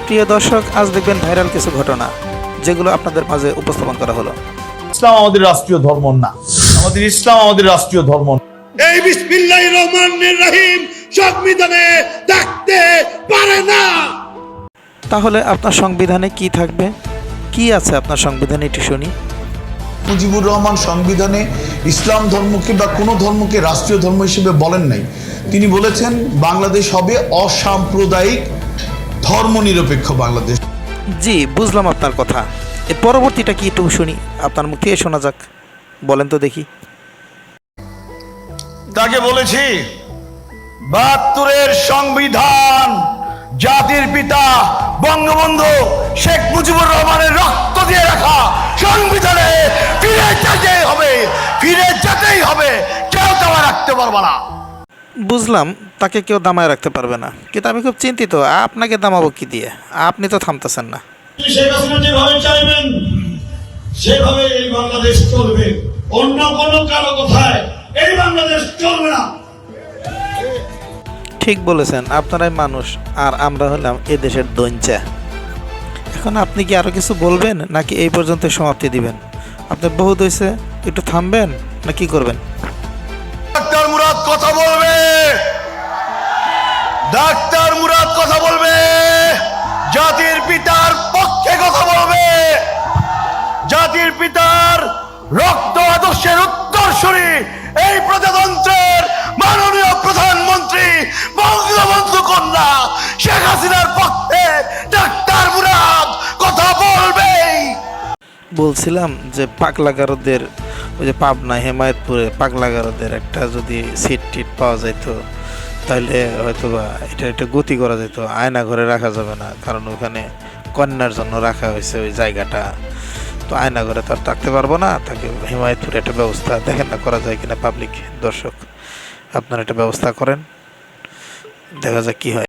প্রিয় দর্শক, আজ দেখবেন ভাইরাল কিছু ঘটনা যেগুলো আপনাদের মাঝে উপস্থাপন করা হলো। ইসলাম আমাদের রাষ্ট্রীয় ধর্ম না, ইসলাম আমাদের রাষ্ট্রীয় ধর্ম না। এই বিসমিল্লাহির রহমানির রহিম সংবিধানে থাকতে পারে না। তাহলে আপনার সংবিধানে কি থাকবে? কি আছে আপনার সংবিধানে, এটি শুনি। মুজিবুর রহমান সংবিধানে ইসলাম ধর্মকে বা কোনো ধর্মকে রাষ্ট্রীয় ধর্ম হিসেবে বলেন নাই। তিনি বলেছেন বাংলাদেশ হবে অসাম্প্রদায়িক ধর্মনিরপেক্ষ বাংলাদেশ। জি, বুঝলাম আপনার কথা। এর পরবর্তীটা কি একটু শুনি, আপনার মুখ থেকে শোনা যাক। বলেন তো দেখি। তাকে বলেছি ৭২-এর সংবিধান জাতির পিতা বঙ্গবন্ধু শেখ মুজিবুর রহমানের রক্ত দিয়ে রাখা সংবিধানে ফিরে যেতেই হবে, কেউ দামা রাখতে পারবে না। বুঝলাম, তাকে কেউ দামায় রাখতে পারবে না, কিন্তু আমি খুব চিন্তিত। আপনাকে দামাবো কি দিয়ে? আপনি তো থামতেছেন না। শেখ হাসিনা যেভাবে চাইবেন সেভাবে এই বাংলাদেশ চলবে, অন্য কোনো কারো কথায় এই বাংলাদেশ চলবে না। ঠিক বলেছেন, আপনারাই মানুষ আর আমরা হলাম এ দেশের দঞ্চা। এখন আপনি কি আরো কিছু বলবেন নাকি এই পর্যন্ত সমাপ্তি দিবেন? আপনার বহুত হয়েছে, একটু থামবেন না কি করবেন? ডাক্তার মুরাদ কথা বলবে, ডাক্তার মুরাদ কথা বলবে, জাতির পিতার পক্ষে কথা বলবে, জাতির পিতার রক্ত আদর্শের উত্তরসূরি এই প্রজাতন্ত্রের মাননীয় প্রধানমন্ত্রী বঙ্গবন্ধু কন্যা শেখ হাসিনার পক্ষে ডাক্তার মুরাদ কথা বলবে। বলছিলাম যে পাগলাগারদের, ওই যে পাবনা হেমায়েতপুরে পাগলাগারদের একটা যদি সিট টিট পাওয়া যেত তাহলে হয়তো বা এটা গতি করা যেত। আয়না ঘরে রাখা যাবে না, কারণ ওখানে কন্যার জন্য রাখা হয়েছে ওই জায়গাটা। তো আয়না ঘরে তো আর থাকতে পারবো না, তাকে হেমায়েতপুরে একটা ব্যবস্থা দেখেন না করা যায় কিনা। পাবলিক দর্শক, আপনারা একটা ব্যবস্থা করেন, দেখা যাক কি হয়।